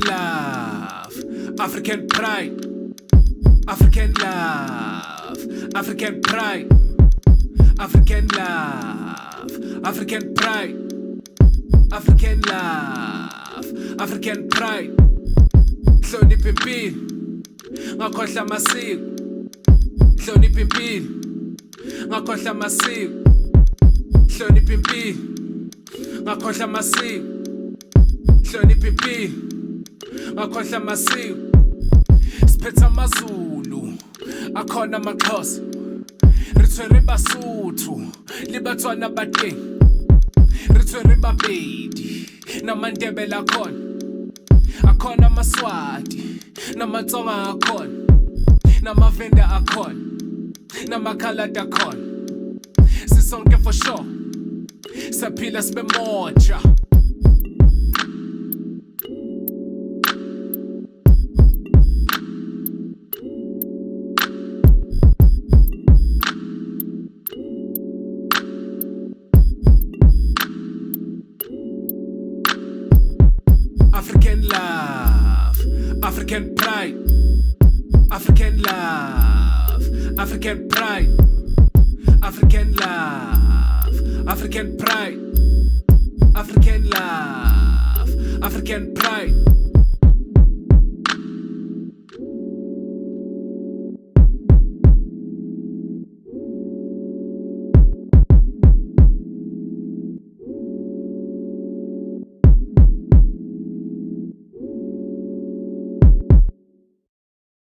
love, African pride, African love, African pride, African love, African pride, African love, African pride. Hlonipha impilo, ngakhohlwa amasiko. Hlonipha impilo, ngakhohlwa amasiko. Hlonipha impilo, ngakhohlwa amasiko. Hlonipha impilo, ngakhohlwa amasiko. Siphethe amaZulu, akhona amaXhosa. Rithwe re Basotho, le Batswana ba teng. Rithwe re Bapedi, namaNdebele akhona. Akhona amaswati, namaTsonga akhona. NamaVenda akhona, namakhaladi akhona. Sisonke for sure, saphila sibe moja. African love, African pride, African love, African pride, African love, African pride, African love, African pride.